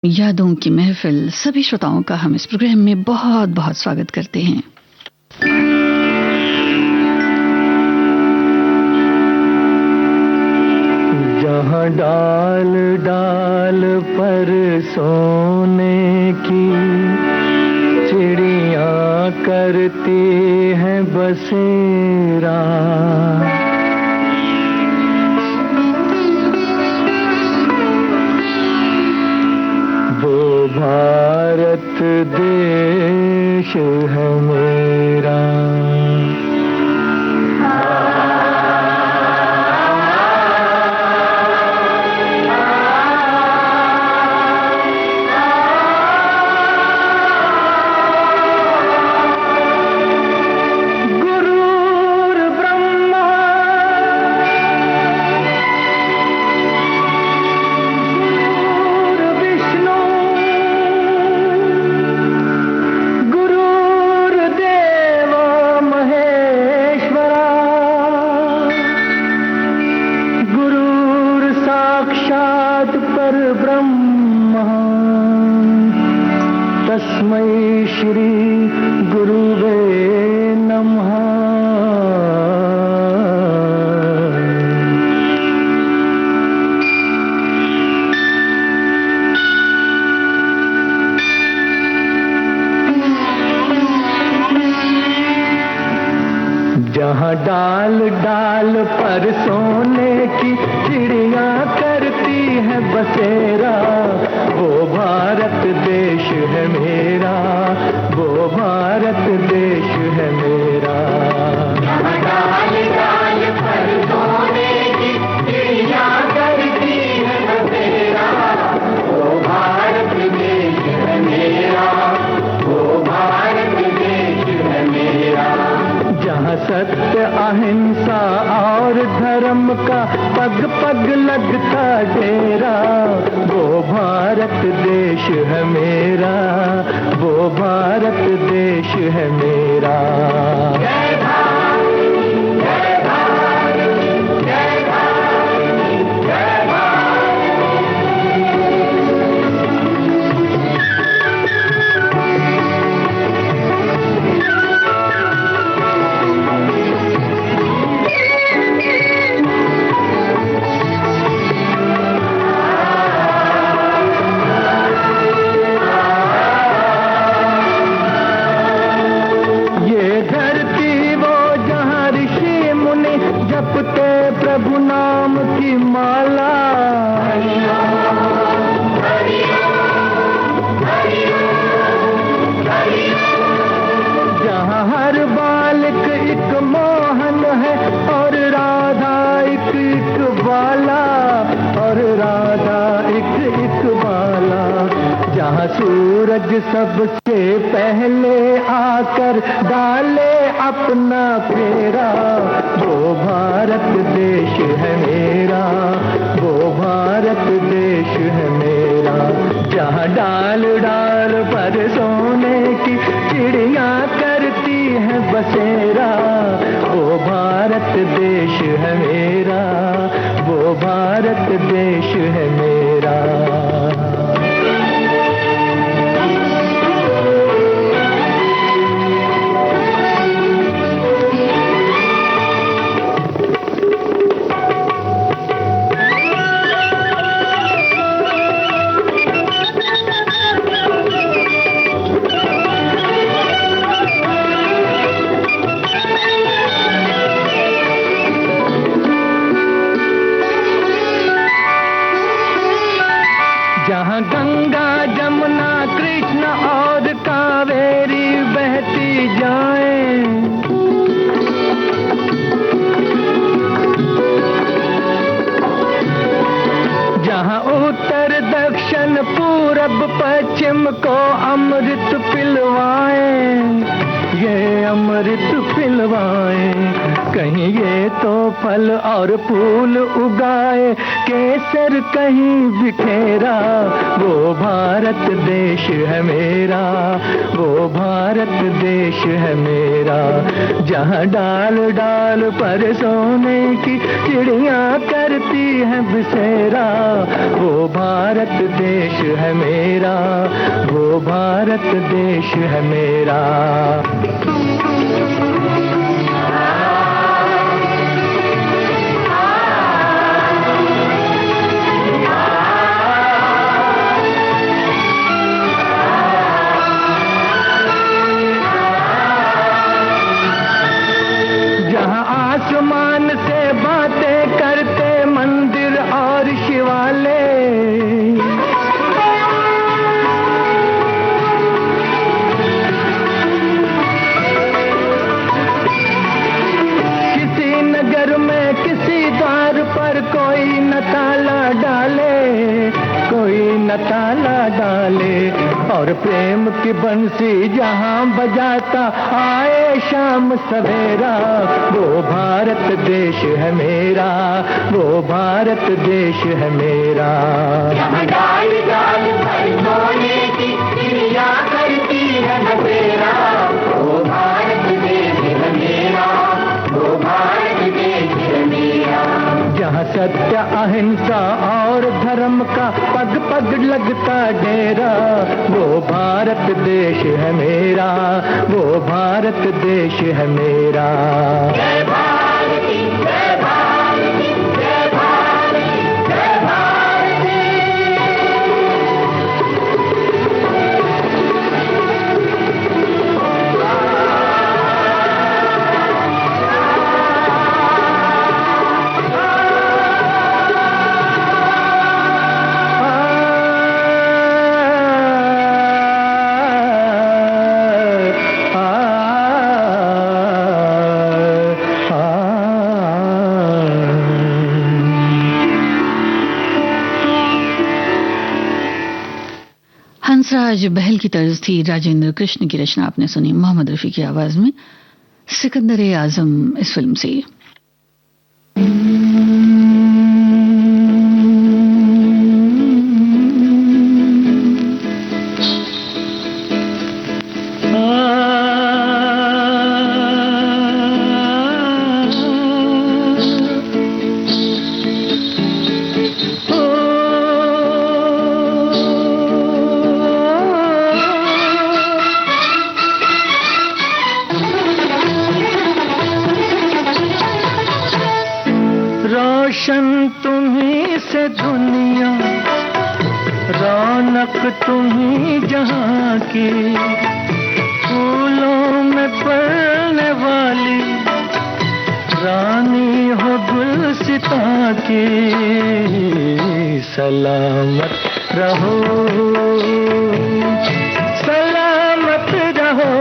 यादों की महफिल सभी श्रोताओं का हम इस प्रोग्राम में बहुत बहुत स्वागत करते हैं। जहाँ डाल डाल पर सोने की चिड़ियाँ करती हैं बसेरा, वो भारत देश है मेरा। तस्मै श्री गुरुवे नमः। जहाँ डाल डाल पर सोने की चिड़ियाँ करती है बसेरा, वो भारत देश है मेरा, वो भारत देश है मेरा। जहाँ डाल डाल पर सोने की चिड़ियाँ करती है बसेरा, वो भारत देश है मेरा, वो भारत देश है मेरा। जहाँ सत्य अहिंसा और धर्म का पग पग लगता डेरा, वो भारत देश है मेरा, वो भारत देश है मेरा। जय भारत, जय भारत, जय भारत, जय भारत। प्रभु नाम की माला, जहाँ हर बालक एक मोहन है और राधा एक बाला, और राधा एक बाला। जहाँ सूरज सबसे पहले आकर डाले अपना फेरा, वो भारत देश है मेरा, वो भारत देश है मेरा। जहाँ डाल डाल पर सोने की चिड़ियाँ करती हैं बसेरा, वो भारत देश है मेरा, वो भारत देश है मेरा। जहाँ गंगा जमुना कृष्ण और कावेरी बहती जाएं, जहाँ उत्तर दक्षिण पूरब पश्चिम को अमृत पिलवाएं, ये अमृत पिलवाएं। कहीं ये तो फल और फूल उगाए, केसर कहीं बिखेरा, वो भारत देश है मेरा, वो भारत देश है मेरा। जहाँ डाल डाल पर सोने की चिड़ियाँ करती हैं बसेरा, वो भारत देश है मेरा, वो भारत देश है मेरा। जहाँ आसमान से बातें करते मंदिर और शिवालय, कोई न ताला डाले, कोई न ताला डाले, और प्रेम की बंसी जहाँ बजाता आए शाम सवेरा, वो भारत देश है मेरा, वो भारत देश है मेरा। जहाँ डाल डाल पर सोने की चिड़िया करती है बसेरा, वो भारत देश है मेरा, वो भारत देश है मेरा। जहाँ सत्य अहिंसा और धर्म का पग पग लगता डेरा, वो भारत देश है मेरा, वो भारत देश है मेरा। जय भारती, जय भारती, जय भारती, जय भारती। हंसराज बहल की तर्ज थी, राजेंद्र कृष्ण की रचना आपने सुनी मोहम्मद रफी की आवाज में, सिकंदर आजम इस फिल्म से। रोशन तुम्ही से दुनिया, रौनक तुम्ही जहाँ की, फूलों में पलने वाली रानी हो गुलसिता की। सलामत रहो, सलामत रहो,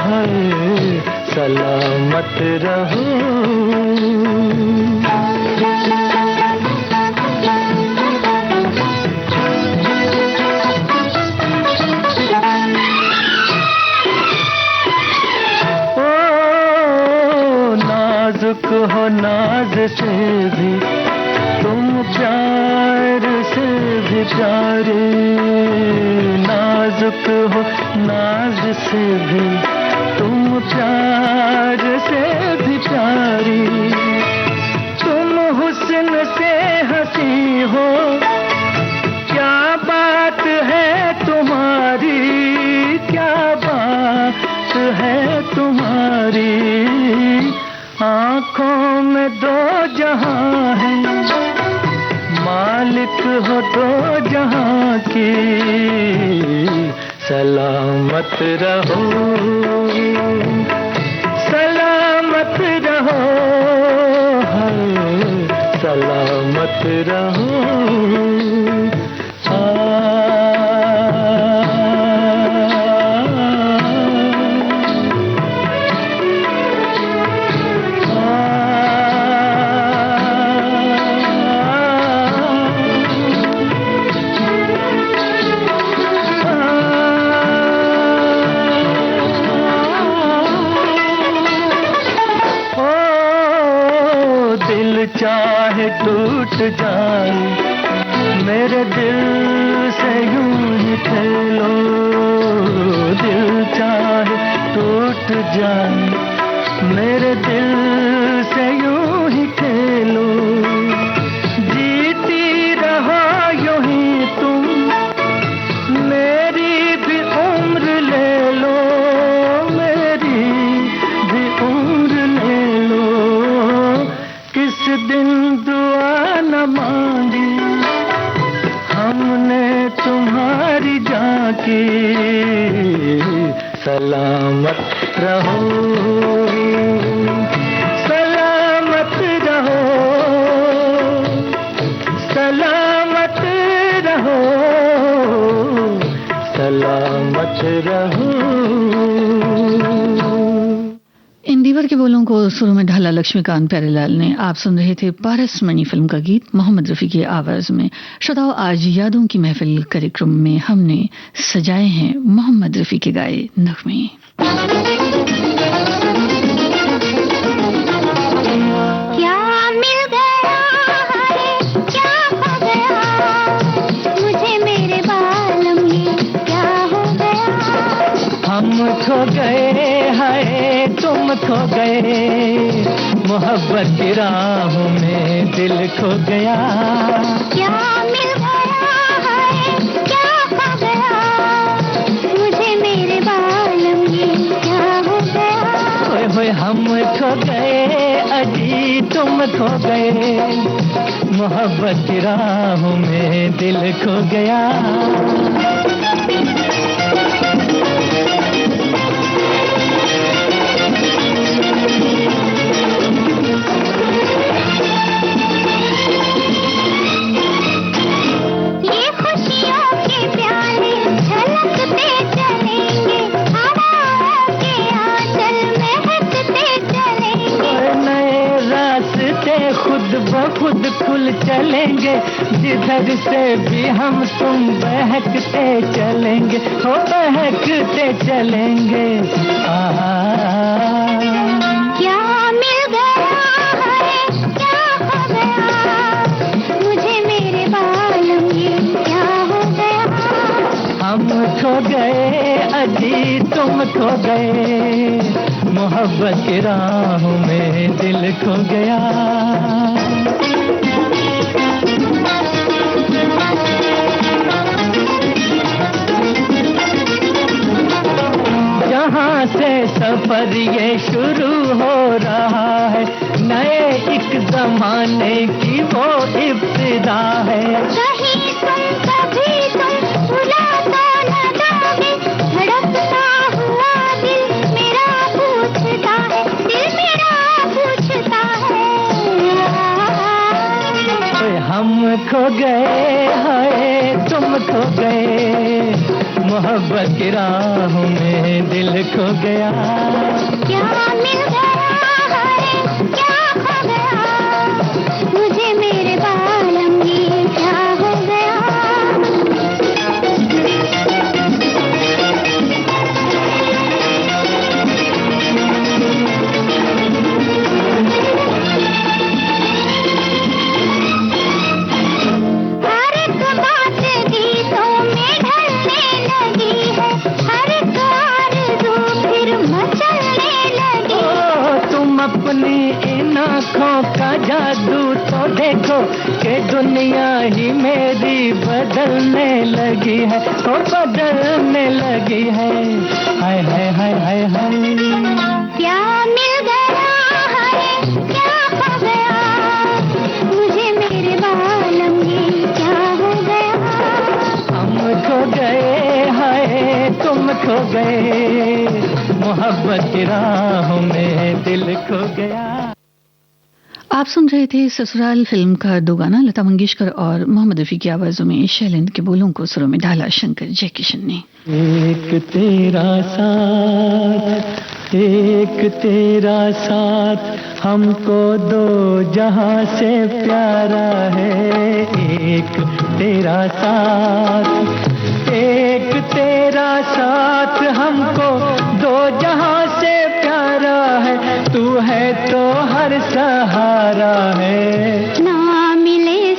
हाय सलामत रहो। नाजुक हो नाज से भी तुम प्यार से भी प्यारे, नाजुक हो नाज से भी तुम प्यार से भी प्यारी। तुम हुस्न से हंसी हो, क्या बात है तुम्हारी, क्या बात है तुम्हारी। आँखों में दो जहां है, मालिक हो दो जहां की। सलामत रहो, सलामत रहो, सलामत रहो। ओ जाए, मेरे दिल से यूं ही खेलो, दिल चाहे टूट जाए, मेरे दिल से यूं ही खेलो, जीती रहो यूं ही तुम, मेरी भी उम्र ले लो, मेरी भी उम्र ले लो, किस दिन दुआ न मांगी हमने तुम्हारी जान की, सलामत रहो, सलामत रहो, सलामत रहो, सलामत रहो। इन दीवर के बोलों को सुरों में ढाला लक्ष्मीकांत प्यारेलाल ने। आप सुन रहे थे पारसमणि फिल्म का गीत मोहम्मद रफी की आवाज में। श्रोताओं, आज यादों की महफिल कार्यक्रम में हमने सजाए हैं मोहम्मद रफी के गाए नगमे। हम खो गए हैं, तुम खो गए, मोहब्बत की राहों में दिल खो गया, क्या मिल गया है, क्या खो गया, मुझे मेरे बालम ये क्या हो गया। ओए होए हम खो गए, अजी तुम खो गए, मोहब्बत की राहों में दिल खो गया। खुद खुल चलेंगे, जिधर से भी हम तुम बहकते चलेंगे, हो बहकते चलेंगे। क्या मिल गया है, क्या हो गया, मुझे मेरे बालम ये क्या हो गया। हम खो गए, अजी तुम खो गए, मोहब्बत की राहों में दिल खो गया। जहाँ से सफर ये शुरू हो रहा है, नए एक जमाने की वो इब्तिदा है। कहीं तुम कभी तुम भुला तो न जाओगे, धड़कता हुआ दिल मेरा पूछता है, दिल मेरा पूछता है। हम खो गए, हाय तुम खो गए, मोहब्बत की राहों में दिल खो गया। क्या मिल गया है, क्या खो गया, मुझे मेरे बालम ये क्या हो गया। हर एक बात गीतों में ढलने लगी है, हर एक आरज़ू फिर मचलने लगी। तुम अपनी इन आँखों का जादू तो देखो, कि दुनिया ही मेरी बदलने लगी है, तो बदलने लगी है। हाय हाय हाय हाय हाय। क्या मिल गया है, क्या खो गया, मुझे मेरे बालम ये क्या हो गया। हम खो गए, हाय तुम खो गए, मोहब्बत की राहों में दिल खो गया। आप सुन रहे थे ससुराल फिल्म का दो गाना, लता मंगेशकर और मोहम्मद रफी की आवाजों में शैलेंद्र के बोलों को सुरों में ढाला शंकर जयकिशन ने। एक तेरा साथ, एक तेरा साथ, हमको दो जहां से प्यारा है। एक तेरा साथ, एक तेरा साथ, हमको दो जहां से प्यारा है। तू है तो हर सहारा है, ना मिले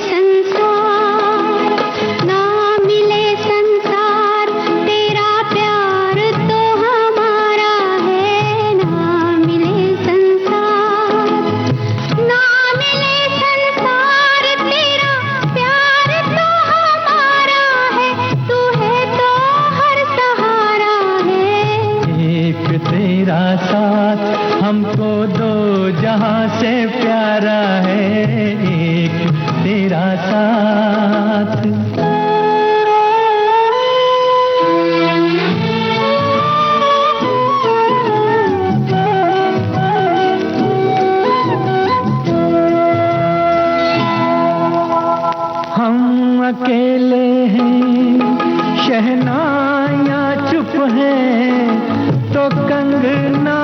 शहनाइयाँ चुप हैं तो कंगना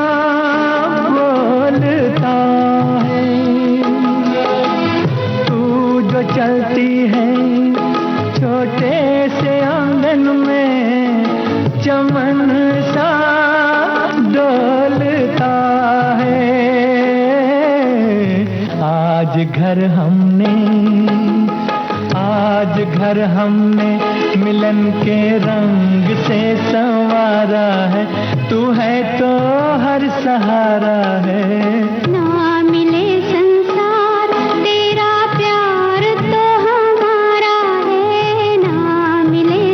बोलता है। तू जो चलती है छोटे से आंगन में चमन सा डोलता है। आज घर हमने मिलन के रंग से संवारा है। तू है तो हर सहारा है। ना मिले संसार तेरा प्यार तो हमारा है। ना मिले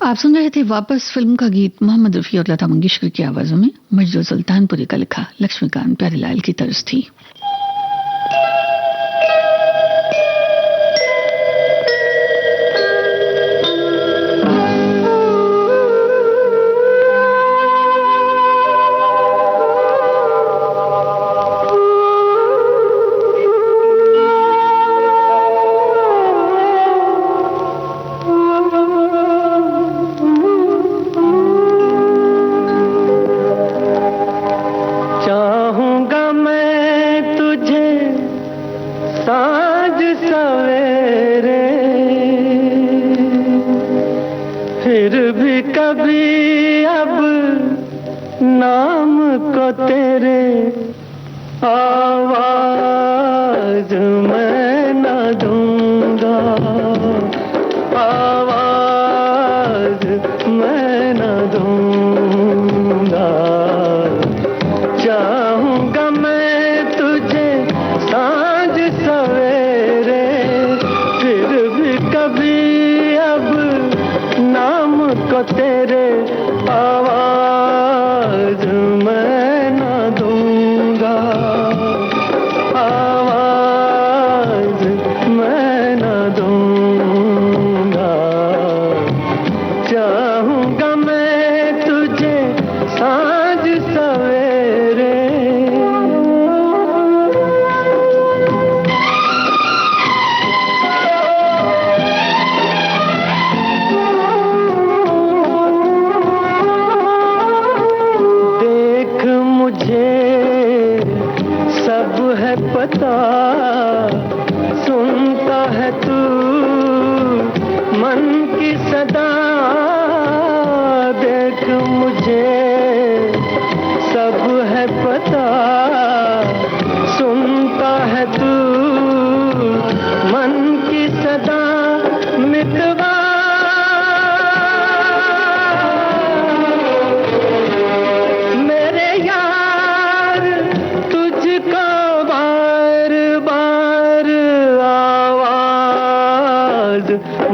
आप सुन रहे थे वापस फिल्म का गीत मोहम्मद रफी और लता मंगेशकर की आवाजों में। मजदूर सुल्तानपुरी का लिखा लक्ष्मीकांत प्यारेलाल की तर्ज थी।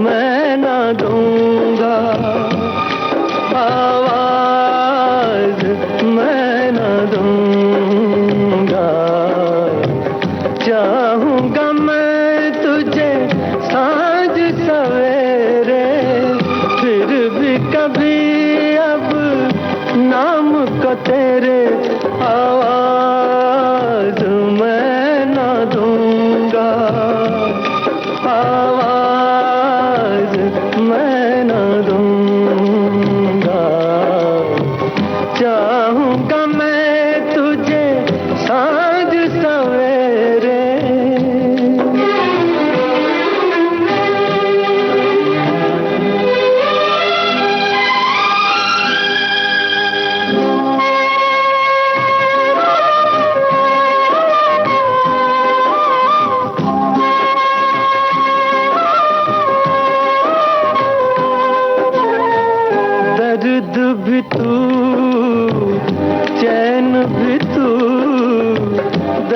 मैं न दूंगा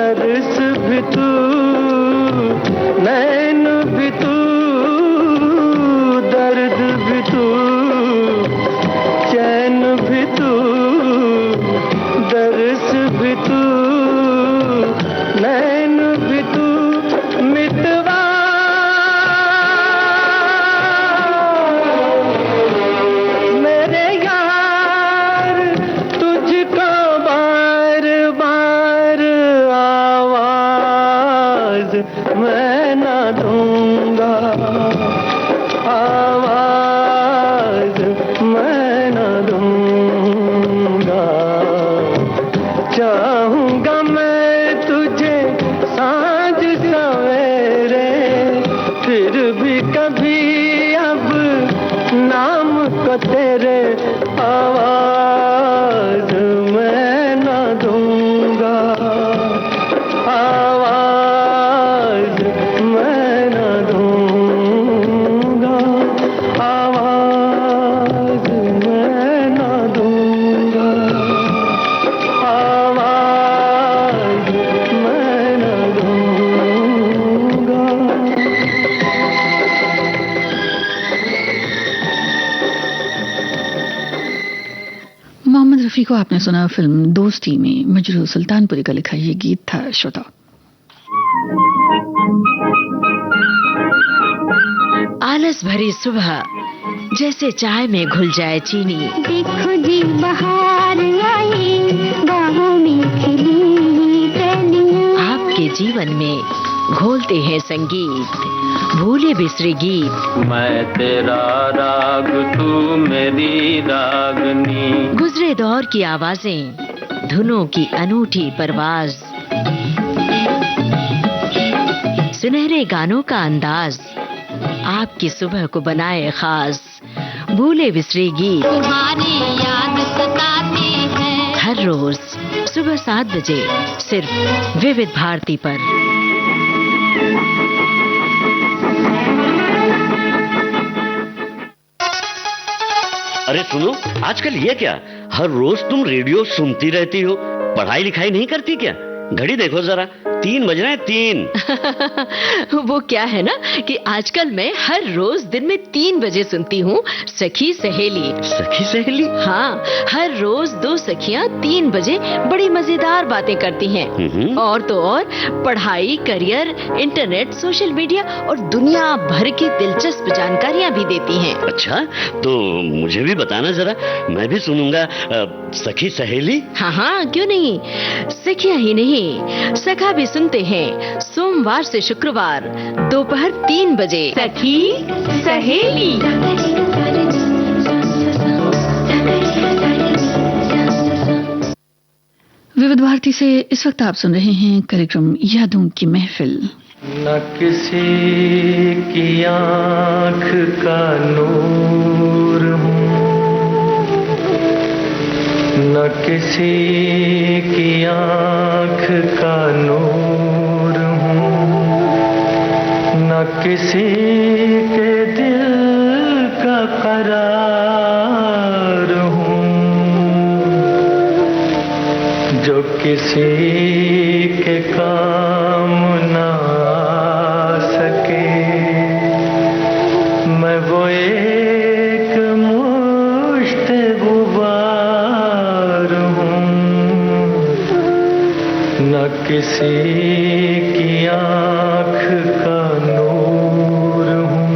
दर्स भी तू, नैन भी तू, दर्द भी तू, चैन भी तू, दर्स भी तू, नैन भी तू, मितवा मेरे यार, तुझको बार बार आवाज मैं ना दूंगा, आवाज मैं ना दूंगा। चाहूंगा मैं तुझे सांझ सवेरे, फिर भी कभी अब नाम को तेरे आवाज मैं ना दूंगा, आवाज मैं ना दूंगा, आवाज मैं ना दूंगा, आवाज मैं ना दूंगा। मोहम्मद रफ़ी को आपने सुना फिल्म दोस्ती में मजरूह सुल्तानपुरी का लिखा ये गीत था। श्रोता, आलस भरी सुबह जैसे चाय में घुल जाए चीनी, देखो जी बाहर आई, बाहों में खिली कलियां। आपके जीवन में घोलते हैं संगीत, भूले बिसरे गीत। मैं तेरा राग, तू मेरी रागनी। गुजरे दौर की आवाजें, धुनों की अनूठी परवाज, सुनहरे गानों का अंदाज, आपकी सुबह को बनाए खास। भूले बिसरे गीत तुम्हारी याद सताती है, हर रोज सुबह 7 बजे सिर्फ विविध भारती पर। अरे सुनो, आजकल ये क्या, हर रोज तुम रेडियो सुनती रहती हो, पढ़ाई लिखाई नहीं करती क्या? घड़ी देखो जरा, 3 बज रहे हैं, 3। वो क्या है ना कि आजकल मैं हर रोज दिन में 3 बजे सुनती हूँ सखी सहेली। सखी सहेली? हाँ, हर रोज 2 सखियाँ 3 बजे बड़ी मजेदार बातें करती हैं। और तो और पढ़ाई, करियर, इंटरनेट, सोशल मीडिया और दुनिया भर की दिलचस्प जानकारियाँ भी देती हैं। अच्छा, तो मुझे भी बताना जरा, मैं भी सुनूंगा सखी सहेली। हाँ हाँ, क्यों नहीं। सखियाँ ही नहीं, सखा भी सुनते हैं सोमवार से शुक्रवार दोपहर 3 बजे। सखी सहेली। विविध भारती से इस वक्त आप सुन रहे हैं कार्यक्रम यादों की महफिल। न किसी की आँख का नूर हूँ, न किसी की आँख का नूर हूँ, न किसी के दिल का करार हूँ, जो किसी के काम ना आ सके। मैं वो एक मुश्त गुबार हूँ, न किसी की आँख का नूर हूँ।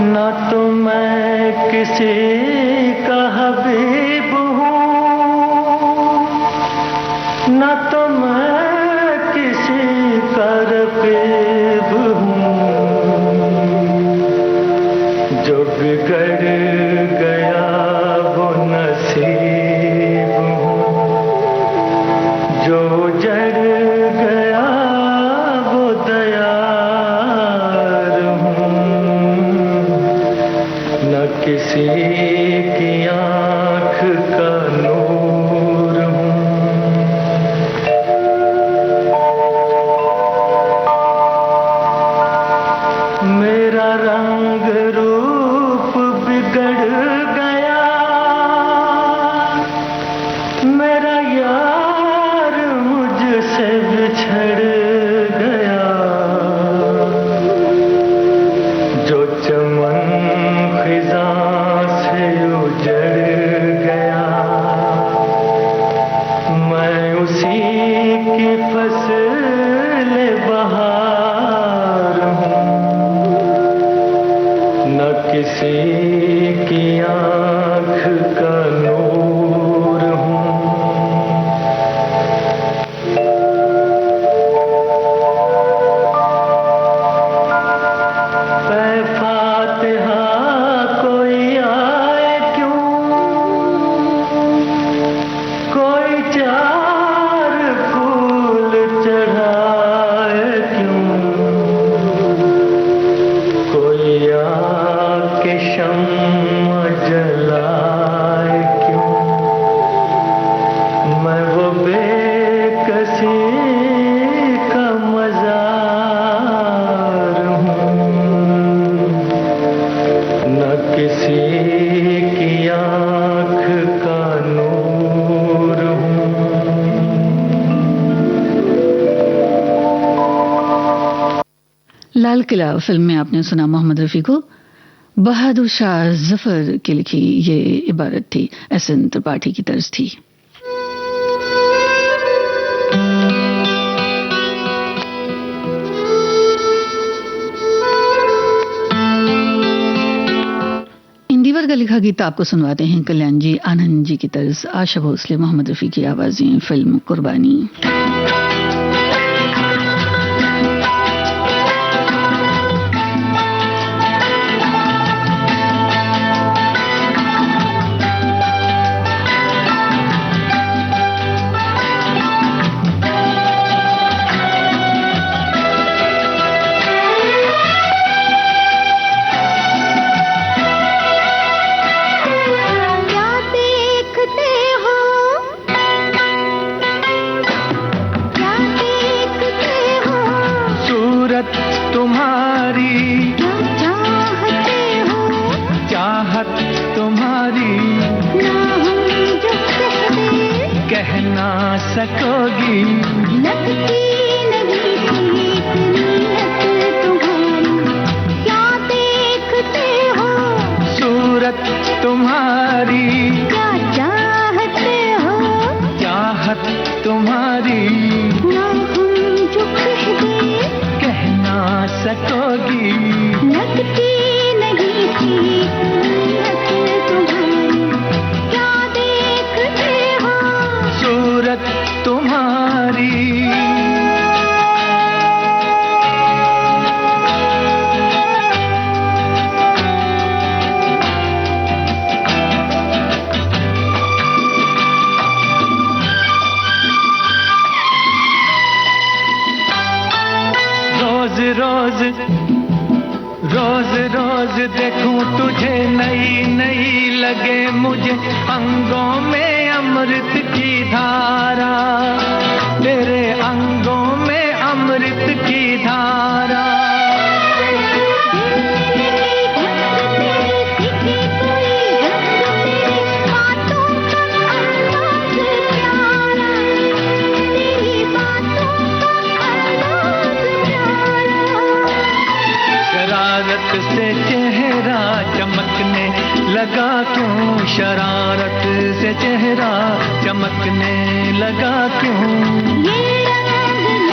न तो मैं किसी का हबीब हूँ, न तो मैं किसी का रकीब हूँ। जो बिगड़ गया वो नसीब हूँ, जो जड़ गया वो दयार हूँ, न किसी की आँख का नूर हूँ। मेरा रंग रूप बिगड़ गया, किसी की आँख का नूर हूँ, फातिहा कोई आए क्यों, कोई चार फूल चढ़ाए क्यों, कोई आके शम्मा जलाए क्यों, मैं वो बेकसी का मज़ार हूँ, न किसी की आँख का नूर हूँ। लाल किला फिल्म में आपने सुना मोहम्मद रफी को। बहादुर शाह जफर की लिखी ये इबारत थी, एसएन त्रिपाठी की तर्ज थी। इंदिवर का लिखा गीत आपको सुनवाते हैं कल्याण जी आनंद जी की तर्ज, आशा भोसले, मोहम्मद रफी की आवाजें, फिल्म कुर्बानी। सकोगी लगती नहीं तुम्हारी, क्या देखते हो सूरत तुम्हारी, क्या चाहते हो चाहत तुम्हारी, ना हम जो कह ना सकोगी लगती नहीं तुम्हारी, क्या देखते हो सूरत तुम्हारी। रोज रोज रोज रोज देखूं तुझे नई नई लगे मुझे अंगों में अमृत की धारा, तेरे अंगों में अमृत की धारा। शरारत से चेहरा चमकने लगा क्यों, शरारत से चेहरा चमकने लगा क्यों, ये रंग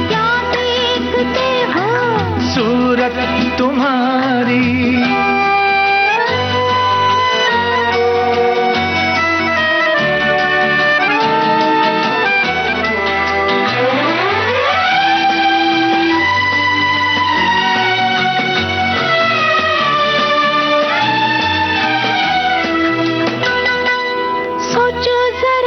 क्या देखते हो सूरत तुम्हारी। सोचो जरा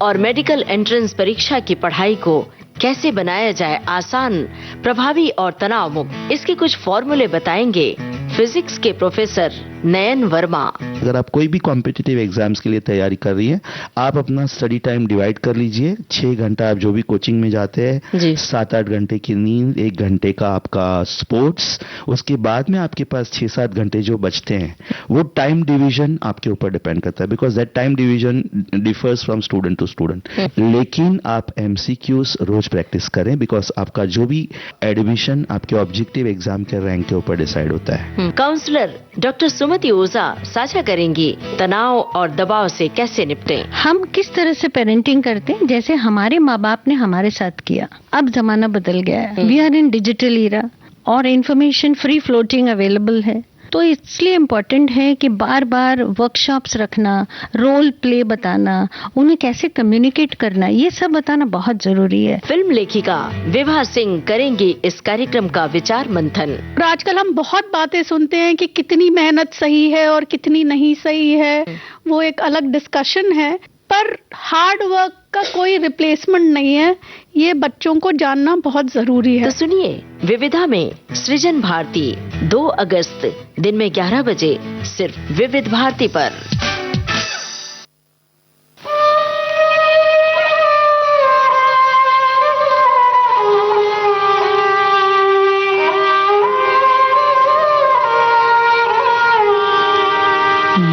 और मेडिकल एंट्रेंस परीक्षा की पढ़ाई को कैसे बनाया जाए आसान, प्रभावी और तनाव मुक्त, इसके कुछ फॉर्मूले बताएंगे फिजिक्स के प्रोफेसर नयन वर्मा। अगर आप कोई भी कॉम्पिटिटिव एग्जाम्स के लिए तैयारी कर रही हैं, आप अपना स्टडी टाइम डिवाइड कर लीजिए। 6 घंटा आप जो भी कोचिंग में जाते हैं, 7-8 घंटे की नींद, 1 घंटे का आपका स्पोर्ट्स, उसके बाद में आपके पास 6-7 घंटे जो बचते हैं, वो टाइम डिवीजन आपके ऊपर डिपेंड करता है, because that time division differs from student to student. लेकिन आप एमसीक्यूज रोज प्रैक्टिस करें, बिकॉज आपका जो भी एडमिशन आपके ऑब्जेक्टिव एग्जाम के रैंक के ऊपर डिसाइड होता है। काउंसलर डॉक्टर सुमति ओझा साझा करेंगी तनाव और दबाव से कैसे निपटें। हम किस तरह से पेरेंटिंग करते हैं, जैसे हमारे माँ बाप ने हमारे साथ किया। अब जमाना बदल गया है, we are in digital era और इंफॉर्मेशन फ्री फ्लोटिंग अवेलेबल है, तो इसलिए इम्पोर्टेंट है कि बार बार वर्कशॉप्स रखना, रोल प्ले बताना, उन्हें कैसे कम्युनिकेट करना, ये सब बताना बहुत जरूरी है। फिल्म लेखिका विभा सिंह करेंगी इस कार्यक्रम का विचार मंथन। और आजकल हम बहुत बातें सुनते हैं कि कितनी मेहनत सही है और कितनी नहीं सही है, वो एक अलग डिस्कशन है, पर हार्ड वर्क का कोई रिप्लेसमेंट नहीं है, ये बच्चों को जानना बहुत जरूरी है। तो सुनिए विविधा में सृजन भारती 2 अगस्त दिन में 11 बजे सिर्फ विविध भारती पर।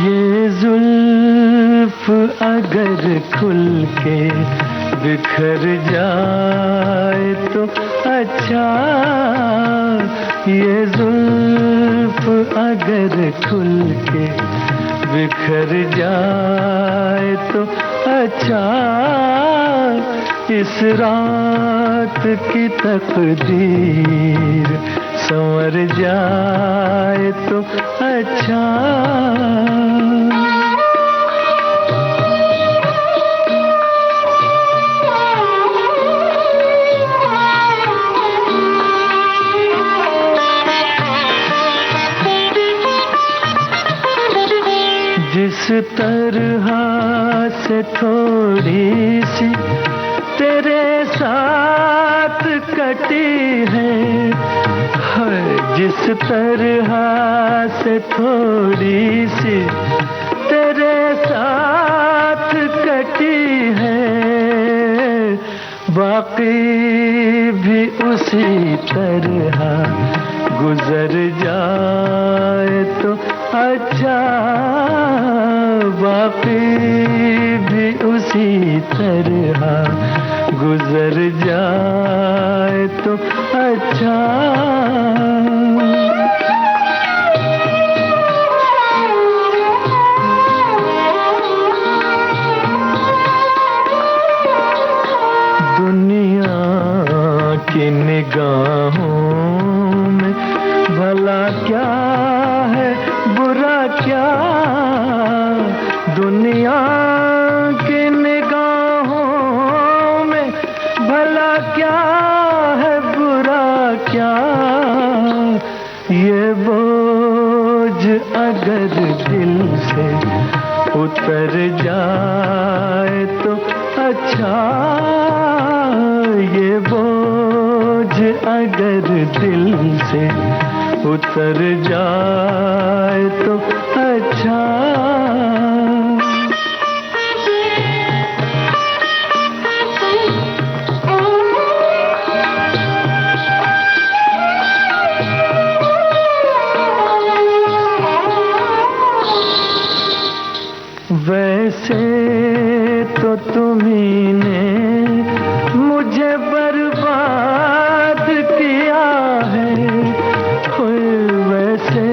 ये जुल्फ अगर खुल के बिखर जाए तो अच्छा, ये जुल्फ अगर खुल के बिखर जाए तो अच्छा, इस रात की तकदीर संवर जाए तो अच्छा। जिस तरह से थोड़ी सी तेरे साथ कटी है, जिस तरह से थोड़ी सी तेरे साथ कटी है, बाकी भी उसी तरह गुजर जाए तो अच्छा, बाकी भी उसी तरह गुजर जाए तो अच्छा। दुनिया की निगाहों में भला क्या है, बुरा क्या, दुनिया की निगाहों में भला क्या है, बुरा क्या, ये बोझ अगर दिल से उतर जाए तो अच्छा, ये बोझ अगर दिल से उतर जाए तो अच्छा। वैसे तो तुम्ही ने मुझे बर्बाद किया है, वैसे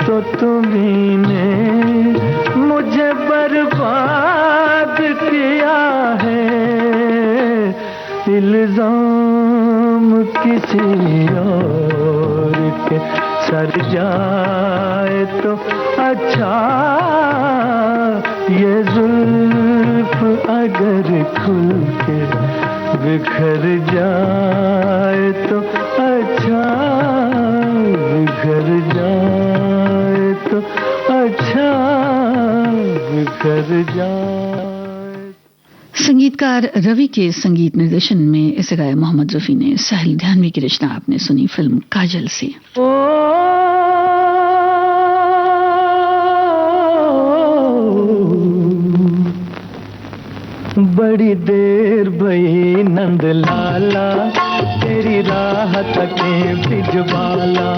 तो तुम्ही ने मुझे बर्बाद किया है, इल्जाम किसी और के सर जाए तो अच्छा, ये जुल्फ अगर खुल के बिखर जाए तो अच्छा, बिखर जाए तो अच्छा, बिखर जाए। संगीतकार रवि के संगीत निर्देशन में इसे गाया मोहम्मद रफी ने। साहिल ध्यानवी की रचना आपने सुनी फिल्म काजल से। बड़ी देर भई नंद लाला, तेरी राह तके बिजबाला।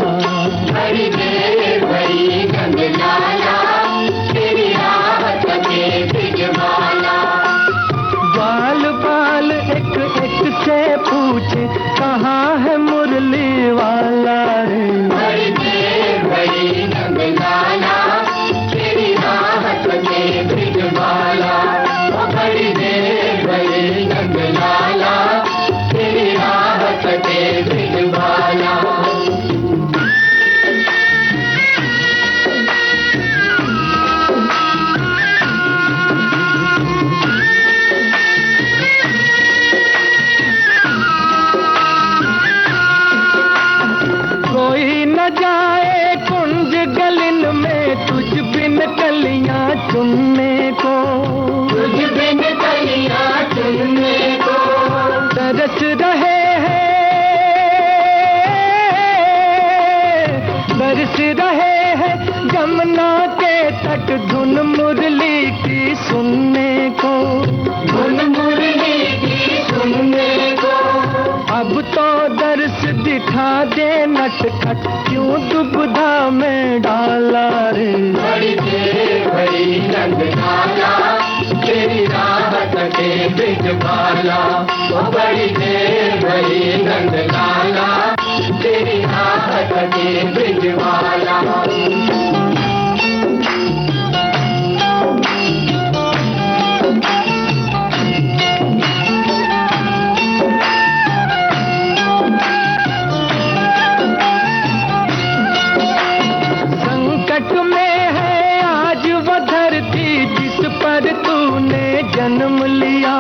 बड़ी देर भई नंद लाला, तेरी राह तके बिजबाला। बाल बाल एक एक से पूछे, कहाँ है मुरली वाला रे। बड़ी देर भई नंद लाला, तेरी राह तके बिजबाला। बड़ी देर भई नंद लाला, तेरी राह तके बिजबाला। कोई न जाए कुंज गलिन में, तुझ बिन कलियां चुनने को। तुझ बिन कलियां चुनने को। तरस रहे हैं, बरस रहे हैं जमुना के तट, धुन मुरली की सुनने को। धुन मुरली की सुनने को। अब तो दर्श दिखा दे नटखट, क्यों दुविधा में डाला रे। बड़ी देर भई नंद लाला, तेरी राह तके बिजबाला। बड़ी देर भई नंद लाला, तेरी राह तके बिजबाला। संकट में है आज वो धरती, जिस पर तूने जन्म लिया।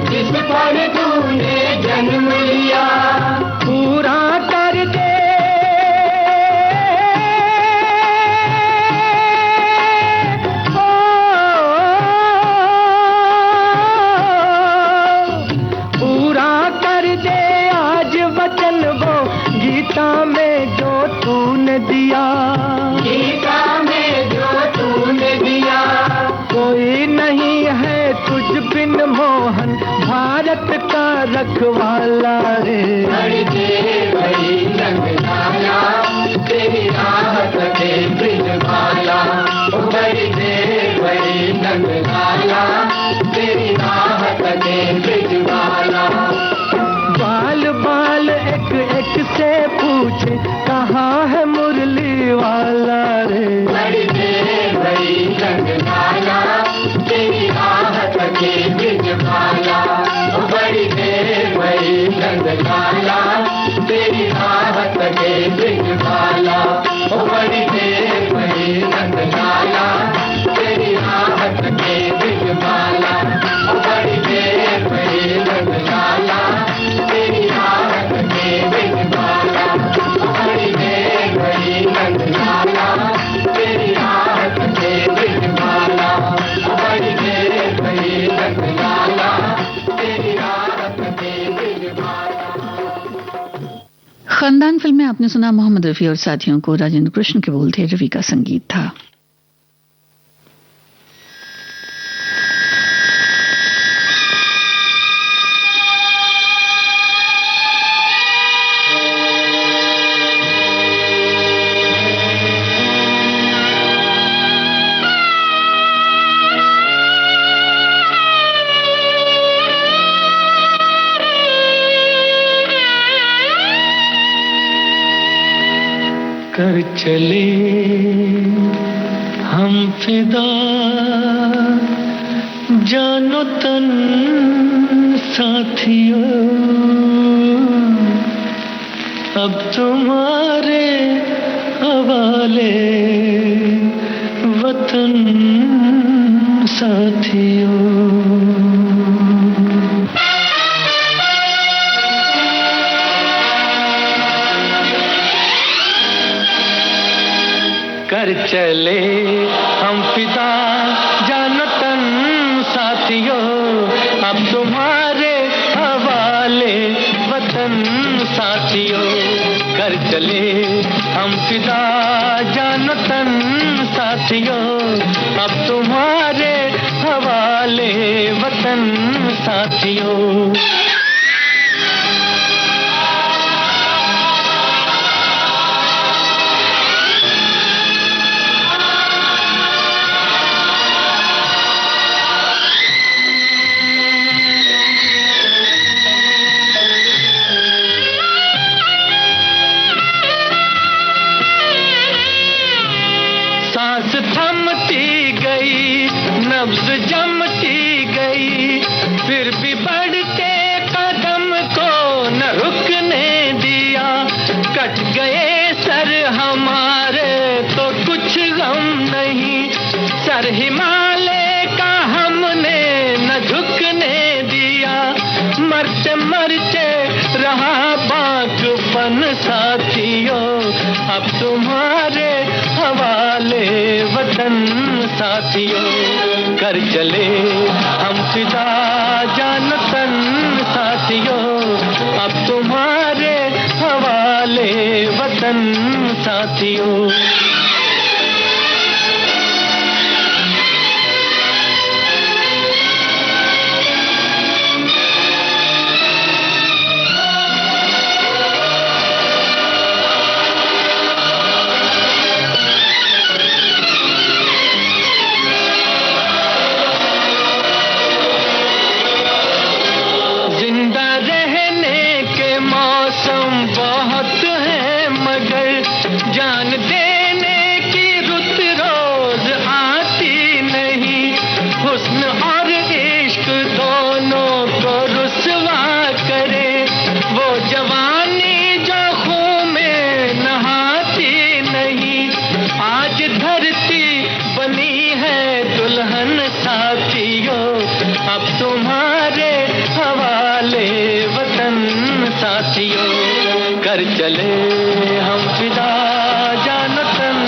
जिस पर तूने जन्म लिया। पूरा कर दे, पूरा कर दे आज वचन वो, गीता में जो तूने दिया। गीता में जो तूने दिया। कोई नहीं है तुझ बिन मोहन, भारत का रखवाला रे। बड़ी देर भई नंद लाला, तेरी राह तके बिजबाला। बड़ी देर भई नंद लाला, तेरी राह तके बिजबाला। बाल बाल एक एक से पूछे, कहाँ है मुरली वाला रे। बड़ी देर भई नंद लाला, तेरी राह तके बिजबाला। बड़ी देर भई नंद लाला, तेरी राह तके बिजबाला। बड़ी देर भई नंद लाला, तेरी राह तके बिजबाला। बड़ी देर भई नंद लाला, तेरी राह तके बिजबाला। बड़ी देर भई नंद लाला, तेरी राह तके बिजबाला। बड़ी देर भई नंद लाला, तेरी राह तके बिजबाला। खानदान फिल्म में आपने सुना मोहम्मद रफी और साथियों को। राजेंद्र कृष्ण के बोल थे, रवि का संगीत था। कर चले हम फिदा, जानो तन साथियों। अब तुम्हारे हवाले वतन साथियों। कर चले हम फिदा, जानो तन साथियों। अब चले हम फिदा जानो तन साथियों, अब तुम्हारे हवाले वतन साथियों। सांस थमती गई, नब्ज जमती गई, फिर भी बढ़ते कदम को न रुकने दिया। कट गए सर हमारे तो कुछ गम नहीं, सर हिमालय का हमने न झुकने दिया। मरते मरते रहा बाकपन साथियों, अब तुम्हारे हवाले वतन साथियों। कर चले हम फिदा जान तन साथियों, अब तुम्हारे हवाले वतन साथियों। जान देने की रुत रोज आती नहीं, हुस्न और इश्क दोनों को रुसवा करे वो जवानी जो खून में नहाती नहीं। आज धरती बनी है दुल्हन साथियों, अब तुम्हारे हवाले वतन साथियों। कर चले हम फिदा जानो तन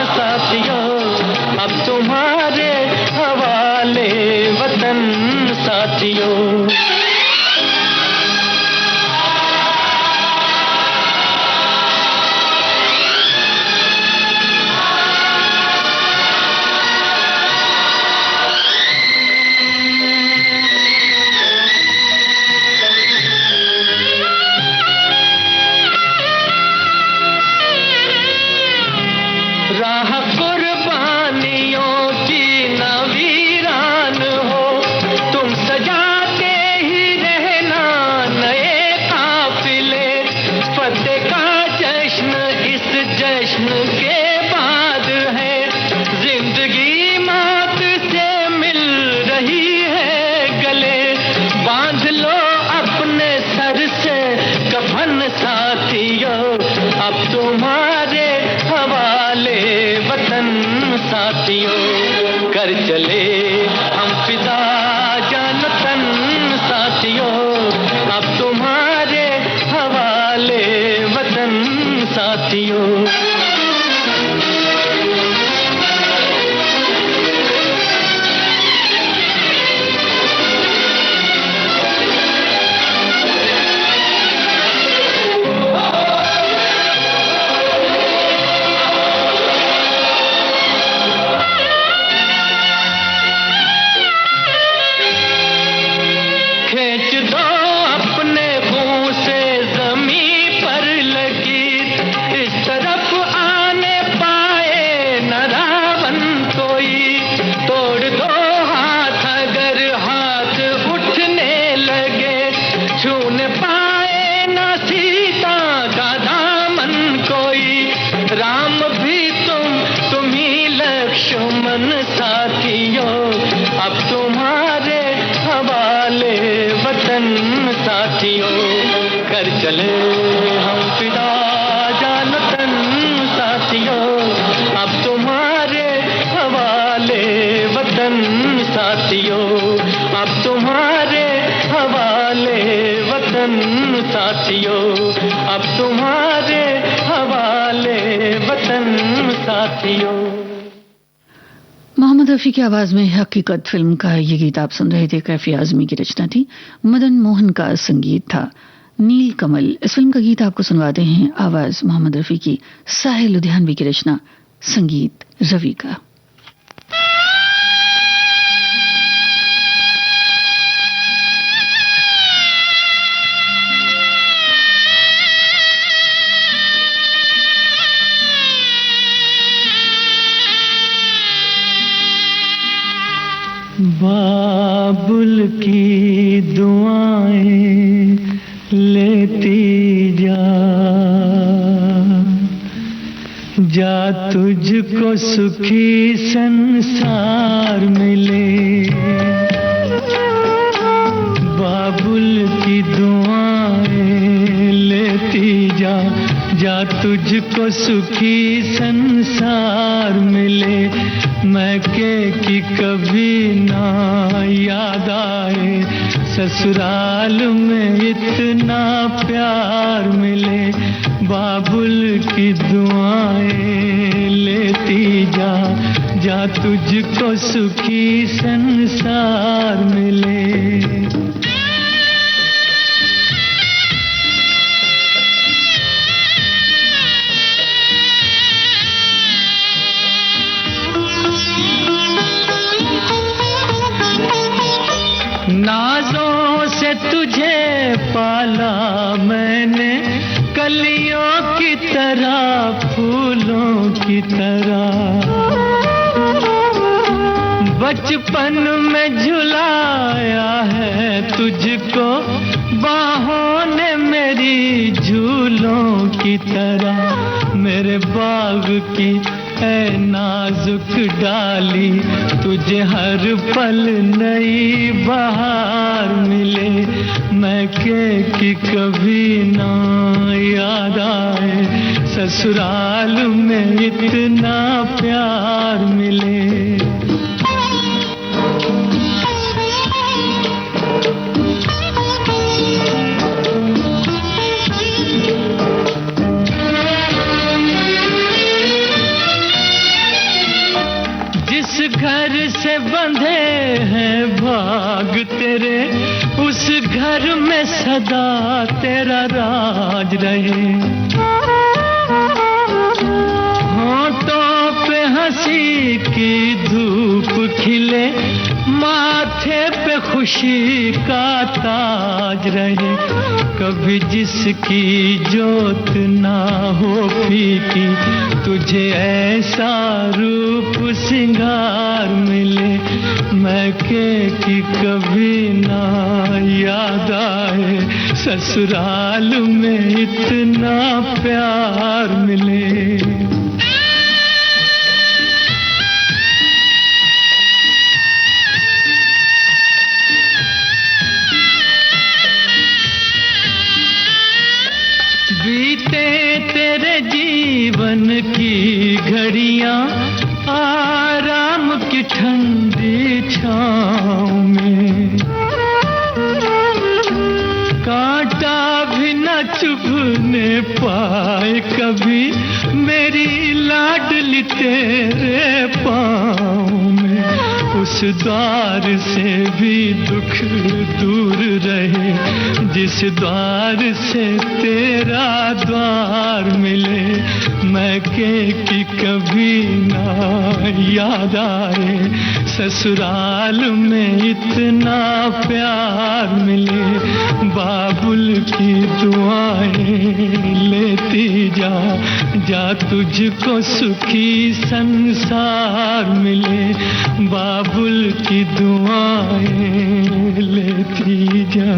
साथियों, अब तुम्हारे हवाले वतन साथियों। राह कुर्बानियों की न वीरान हो, तुम सजाते ही रहना नए काफिले। फतेह का जश्न इस जश्न के बाद है, जिंदगी मौत से मिल रही है गले। बांध लो अपने सर से कफन साथियों, अब तुम्हारे हवाले वतन साथियों। कर चले हम फिदा जान तन साथियों, अब तुम्हारे हवाले वतन साथियों। खींच दो अपने मुंह से जमीन पर लगी, इस तरफ आने पाए न रावण कोई। तोड़ दो हाथ अगर हाथ उठने लगे, छूने पाए न सीता का दामन कोई। राम भी तुम ही लक्ष्मण साथियों, अब तुम्हारे हवाले वतन साथियों। कर चले हम फिदा जान तन साथियों, अब तुम्हारे हवाले वतन साथियों। अब तुम्हारे हवाले वतन साथियों, अब तुम्हारे हवाले वतन साथियों। मोहम्मद रफ़ी की आवाज में हकीकत फिल्म का ये गीत आप सुन रहे थे। कैफी आजमी की रचना थी, मदन मोहन का संगीत था। नील कमल। इस फिल्म का गीत आपको सुनवाते हैं, आवाज मोहम्मद रफी की, साहिल लुधियानवी की रचना, संगीत रवि का। बाबुल की दुआएं लेती जा तुझको सुखी संसार मिले। बाबुल की दुआएं लेती जा तुझको सुखी संसार मिले। मैके की कभी ना याद आए, ससुराल में इतना प्यार मिले। बाबुल की दुआएं लेती जा तुझको सुखी संसार मिले। नाजों से तुझे पाला मैंने, कलियों की तरह फूलों की तरह। बचपन में झुलाया है तुझको बाहों ने मेरी झूलों की तरह। मेरे बाग की है नाजुक डाली, तुझे हर पल नई बहार मिले। मैके की कभी ना याद आए, ससुराल में इतना प्यार मिले। घर से बंधे हैं भाग तेरे, उस घर में सदा तेरा राज रहे। होठों पे हंसी की धूप खिले, माथे पे खुशी का ताज रहे। कभी जिसकी जोत ना हो फीकी, तुझे ऐसा रूप सिंगार मिले। मैके की कभी ना याद आए, ससुराल में इतना प्यार मिले। बीते तेरे जीवन की घड़ियां आराम की ठंडी छाँव में, कांटा भी न चुभने पाए कभी मेरी लाडली तेरे पाँव में। उस द्वार से भी दुख दूर रहे, जिस द्वार से तेरा द्वार मिले। मैके की कभी ना याद आए, ससुराल में इतना प्यार मिले। बाबुल की दुआएं लेती जा तुझको सुखी संसार मिले। बाबुल की दुआएं लेती जा।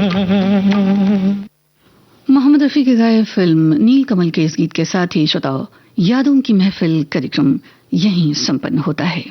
मोहम्मद रफी के गाए फिल्म नील कमल के इस गीत के साथ ही श्रोताओं, यादों की महफिल कार्यक्रम यहीं संपन्न होता है।